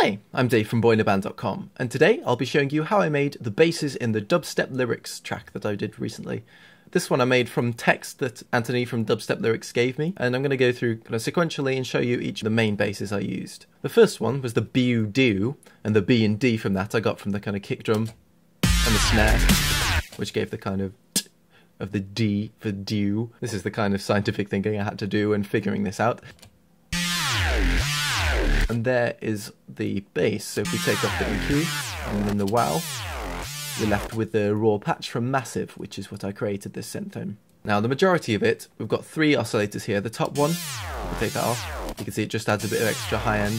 Hey, I'm Dave from Boyinaband.com, and today I'll be showing you how I made the basses in the Dubstep Lyrics track that I did recently. This one I made from text that Anthony from Dubstep Lyrics gave me, and I'm going to go through kind of sequentially and show you each of the main basses I used. The first one was the B-U-Do, and the B and D from that I got from the kind of kick drum and the snare, which gave the kind of the D for do. This is the kind of scientific thinking I had to do when figuring this out. And there is the bass. So if we take off the EQ and then the Wow, we're left with the raw patch from Massive, which is what I created this synth on. Now the majority of it, we've got 3 oscillators here. The top one, we'll take that off. You can see it just adds a bit of extra high end.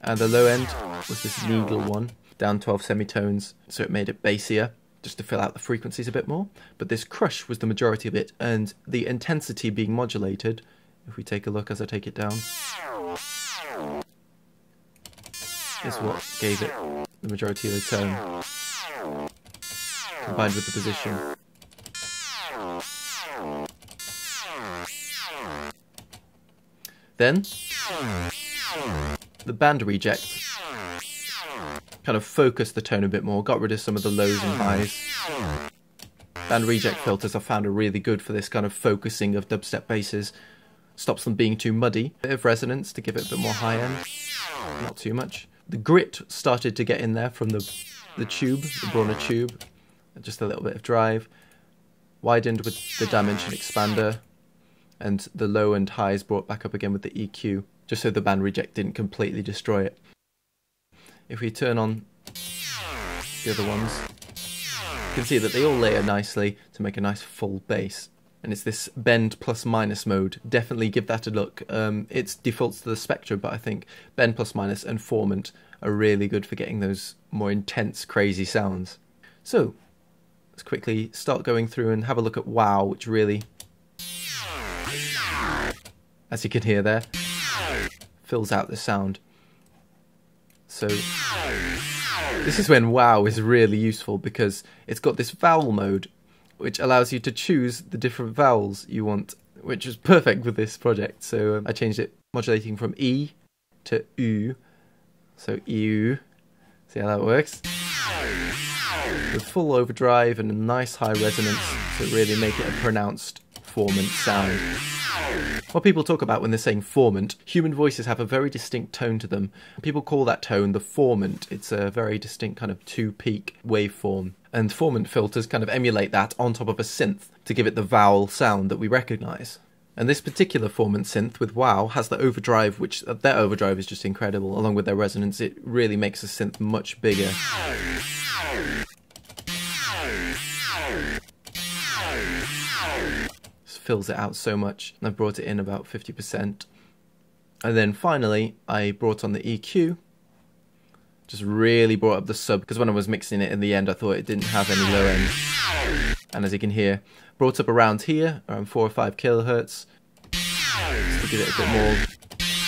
And the low end was this needle one, down 12 semitones, so it made it bassier, just to fill out the frequencies a bit more. But this crush was the majority of it, and the intensity being modulated, if we take a look as I take it down, is what gave it the majority of the tone, combined with the position. Then, the band reject kind of focused the tone a bit more, got rid of some of the lows and highs. Band reject filters I found are really good for this kind of focusing of dubstep basses. Stops them being too muddy. Bit of resonance to give it a bit more high end, not too much. The grit started to get in there from the tube, the Brawner tube, just a little bit of drive. Widened with the dimension expander, and the low and highs brought back up again with the EQ, just so the band reject didn't completely destroy it. If we turn on the other ones, you can see that they all layer nicely to make a nice full bass. And it's this bend plus minus mode. Definitely give that a look. It defaults to the Spectra, but I think bend plus minus and formant are really good for getting those more intense, crazy sounds. So let's quickly start going through and have a look at Wow, which really, as you can hear there, fills out the sound. So this is when Wow is really useful, because it's got this vowel mode, which allows you to choose the different vowels you want, which is perfect with this project. So I changed it, modulating from E to U. So EU, see how that works? With full overdrive and a nice high resonance to really make it a pronounced formant sound. What people talk about when they're saying formant, human voices have a very distinct tone to them. People call that tone the formant. It's a very distinct kind of 2-peak waveform. And formant filters kind of emulate that on top of a synth to give it the vowel sound that we recognise. And this particular formant synth with Wow has the overdrive, which their overdrive is just incredible. Along with their resonance, it really makes the synth much bigger. Fills it out so much. I brought it in about 50%. And then finally, I brought on the EQ. Just really brought up the sub, because when I was mixing it in the end, I thought it didn't have any low end. And as you can hear, brought up around here, around 4 or 5 kilohertz, just to give it a bit more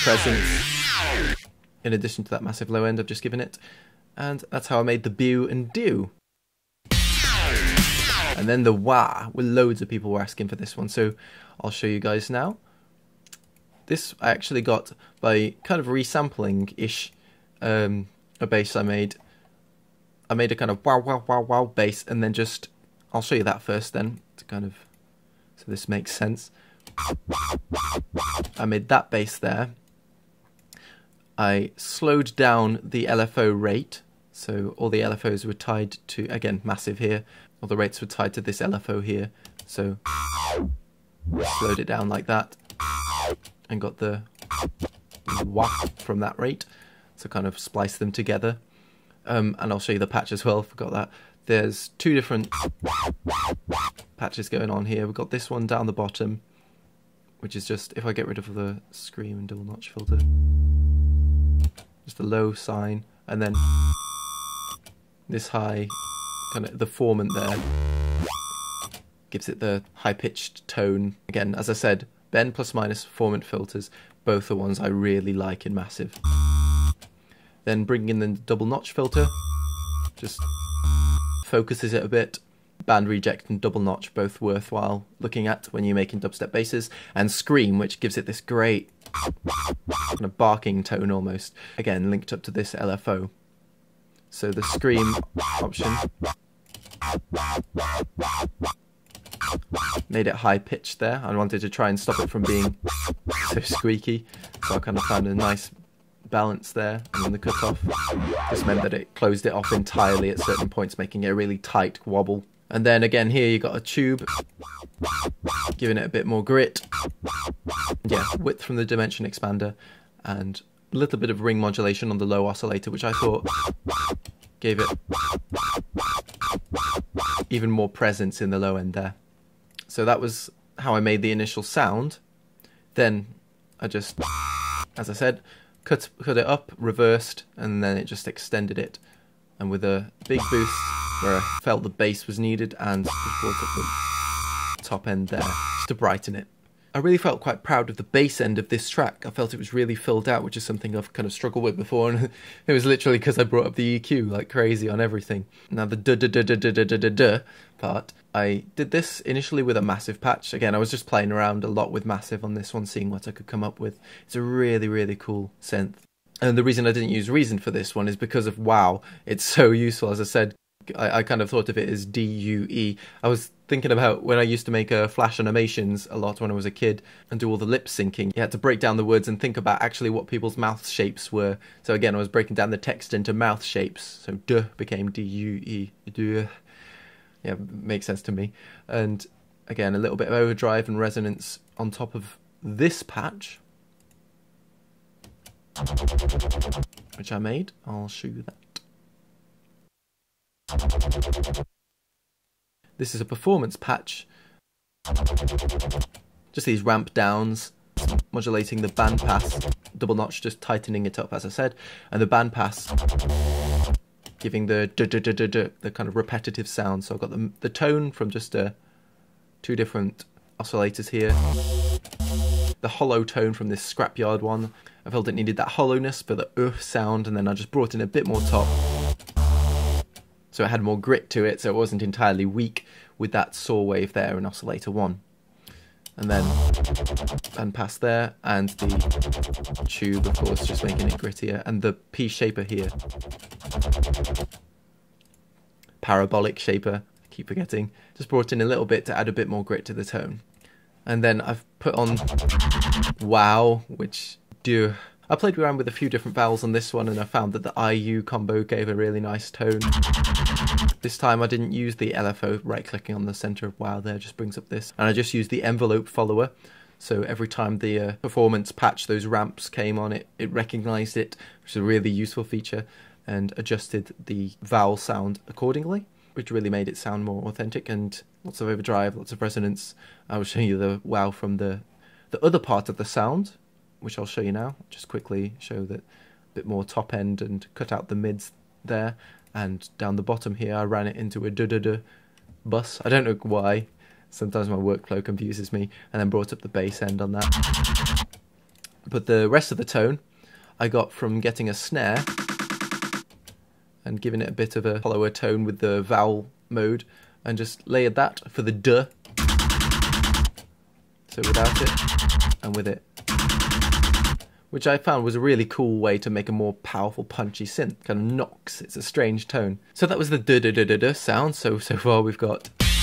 presence, in addition to that massive low end I've just given it. And that's how I made the Bu and Do. And then the Wah, where loads of people were asking for this one, so I'll show you guys now. This I actually got by kind of resampling-ish a bass I made. I made a kind of wow wow wow wow bass, and then just, I'll show you that first then, to kind of, so this makes sense. I made that bass there. I slowed down the LFO rate, so all the LFOs were tied to, again, Massive here, all the rates were tied to this LFO here, so slowed it down like that, and got the wah from that rate, so kind of splice them together. And I'll show you the patch as well, forgot that. There's 2 different patches going on here. We've got this one down the bottom, which is just, if I get rid of the scream and double notch filter, just a low sign, and then this high, kind of the formant there, gives it the high-pitched tone. Again, as I said, bend plus minus formant filters, both are ones I really like in Massive. Then bringing in the double notch filter, just focuses it a bit, band reject and double notch, both worthwhile looking at when you're making dubstep basses, and scream, which gives it this great kind of barking tone almost, again linked up to this LFO. So the scream option made it high pitched there. I wanted to try and stop it from being so squeaky, so I kind of found a nice balance there. And then the cutoff just meant that it closed it off entirely at certain points, making it a really tight wobble. And then again here you got a tube, giving it a bit more grit. Yeah, width from the dimension expander, and a little bit of ring modulation on the low oscillator, which I thought gave it even more presence in the low end there. So that was how I made the initial sound. Then I just, as I said, cut it up, reversed, and then it just extended it. And with a big boost where I felt the bass was needed, and just brought up the top end there just to brighten it. I really felt quite proud of the bass end of this track. I felt it was really filled out, which is something I've kind of struggled with before, and it was literally because I brought up the EQ like crazy on everything. Now the duh part, I did this initially with a massive patch. Again, I was just playing around a lot with massive on this one, seeing what I could come up with. It's a really, really cool synth. And the reason I didn't use Reason for this one is because of Wow. It's so useful. As I said, I kind of thought of it as DUE. I was thinking about when I used to make flash animations a lot when I was a kid and do all the lip syncing. You had to break down the words and think about actually what people's mouth shapes were. So again, I was breaking down the text into mouth shapes. So duh became DUE. Duh. Yeah, makes sense to me. And again, a little bit of overdrive and resonance on top of this patch, which I made. I'll show you that. This is a performance patch. Just these ramp downs, modulating the band pass, double notch, just tightening it up as I said, and the band pass giving the the kind of repetitive sound. So I've got the tone from just two different oscillators here. The hollow tone from this scrapyard one. I felt it needed that hollowness for the sound, and then I just brought in a bit more top, so it had more grit to it, so it wasn't entirely weak with that saw wave there in oscillator 1. And then band pass there, and the tube, of course, just making it grittier, and the P shaper here. Parabolic shaper, I keep forgetting. Just brought in a little bit to add a bit more grit to the tone. And then I've put on Wow, which I played around with a few different vowels on this one, and I found that the IU combo gave a really nice tone. This time I didn't use the LFO, right-clicking on the center of Wow there just brings up this. And I just used the envelope follower, so every time the performance patch, those ramps came on, it recognised it, which is a really useful feature, and adjusted the vowel sound accordingly, which really made it sound more authentic, and lots of overdrive, lots of resonance. I will show you the Wow from the other part of the sound, which I'll show you now. Just quickly show that a bit more top end and cut out the mids there. And down the bottom here, I ran it into a duh-duh-duh bus. I don't know why. Sometimes my workflow confuses me. And then brought up the bass end on that. But the rest of the tone, I got from getting a snare and giving it a bit of a hollower tone with the vowel mode, and just layered that for the duh. So without it and with it, which I found was a really cool way to make a more powerful, punchy synth. Kind of knocks. It's a strange tone. So that was the duh-duh-duh-duh sound. So far we've got. I've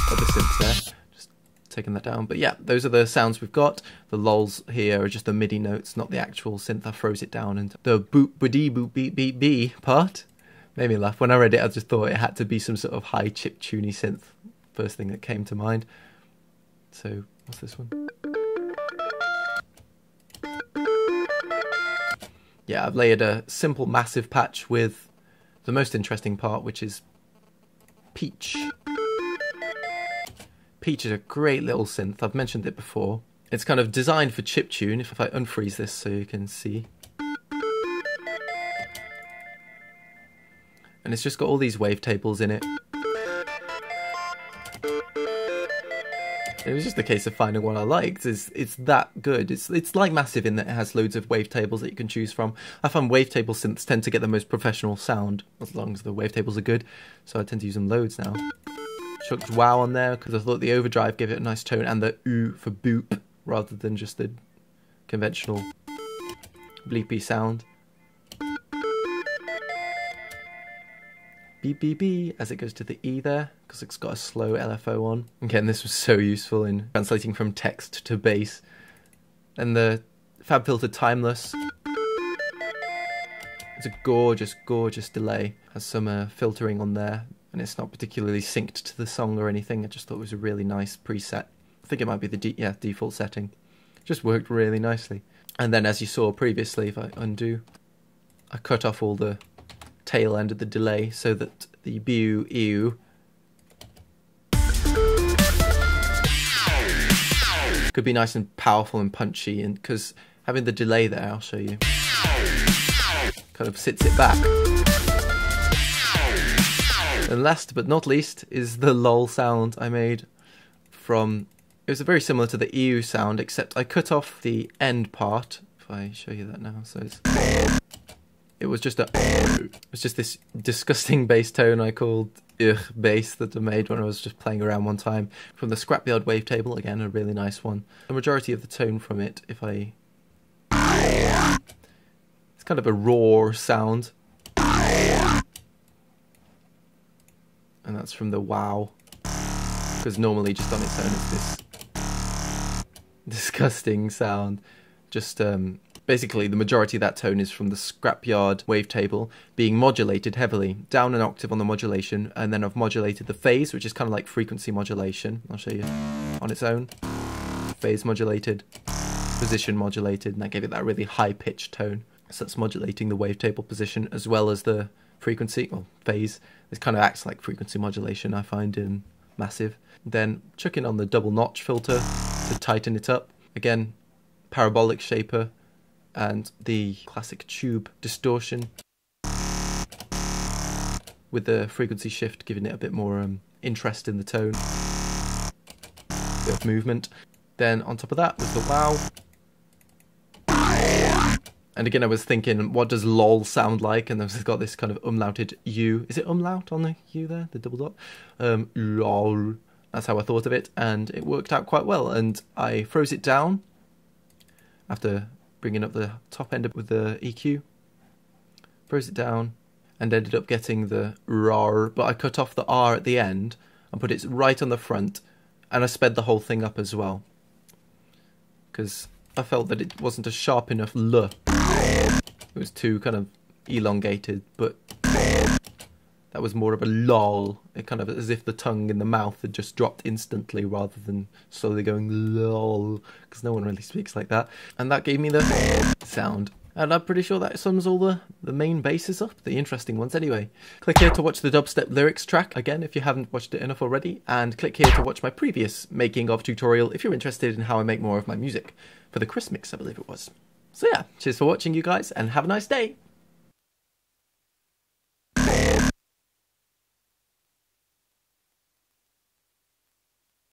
got the synth there. Just taking that down. But yeah, those are the sounds we've got. The lols here are just the MIDI notes, not the actual synth. I froze it down, and the boop ba-dee boop beep beep bee part made me laugh. When I read it, I just thought it had to be some sort of high chip tuney synth. First thing that came to mind. So what's this one? Yeah, I've layered a simple massive patch with the most interesting part, which is Peach. Peach is a great little synth. I've mentioned it before. It's kind of designed for chiptune. If I unfreeze this so you can see. And it's just got all these wavetables in it. It was just a case of finding one I liked. It's that good. It's like Massive in that it has loads of wavetables that you can choose from. I find wavetable synths tend to get the most professional sound, as long as the wavetables are good, so I tend to use them loads now. Chucked wow on there because I thought the overdrive gave it a nice tone, and the oo for boop rather than just the conventional bleepy sound. B, B, B, as it goes to the E there, because it's got a slow LFO on. Again, this was so useful in translating from text to bass. And the Fab Filter Timeless. It's a gorgeous, gorgeous delay. Has some filtering on there, and it's not particularly synced to the song or anything. I just thought it was a really nice preset. I think it might be the default setting. Just worked really nicely. And then, as you saw previously, if I undo, I cut off all the tail end of the delay so that the bu ew could be nice and powerful and punchy, and because having the delay there, I'll show you, kind of sits it back. And last but not least is the lol sound I made from, it was very similar to the ew sound, except I cut off the end part. If I show you that now, so it was just this disgusting bass tone I called ugh bass that I made when I was just playing around one time from the Scrapyard wavetable. Again, a really nice one. The majority of the tone from it, it's kind of a raw sound, and that's from the wow, because normally just on its own it's this disgusting sound. Just basically, the majority of that tone is from the Scrapyard wavetable being modulated heavily, down an octave on the modulation, and then I've modulated the phase, which is kind of like frequency modulation. I'll show you on its own. Phase modulated, position modulated, and that gave it that really high-pitched tone. So that's modulating the wavetable position as well as the frequency, or phase. This kind of acts like frequency modulation, I find, in Massive. Then chucking on the double notch filter to tighten it up. Again, parabolic shaper, and the classic tube distortion with the frequency shift giving it a bit more interest in the tone, bit of movement. Then on top of that was the wow, and again I was thinking, what does lol sound like, and I've got this kind of umlauted u. Is it umlaut on the u there, the double dot? Lol, that's how I thought of it, and it worked out quite well. And I froze it down after bringing up the top end with the EQ, froze it down, and ended up getting the RAR, but I cut off the R at the end and put it right on the front, and I sped the whole thing up as well, because I felt that it wasn't a sharp enough L. It was too kind of elongated, but that was more of a lol. It kind of as if the tongue in the mouth had just dropped instantly rather than slowly going lol, because no one really speaks like that. And that gave me the sound. And I'm pretty sure that sums all the main basses up, the interesting ones anyway. Click here to watch the Dubstep lyrics track, again, if you haven't watched it enough already. And click here to watch my previous making of tutorial if you're interested in how I make more of my music. For the Chris mix, I believe it was. So yeah, cheers for watching, you guys, and have a nice day.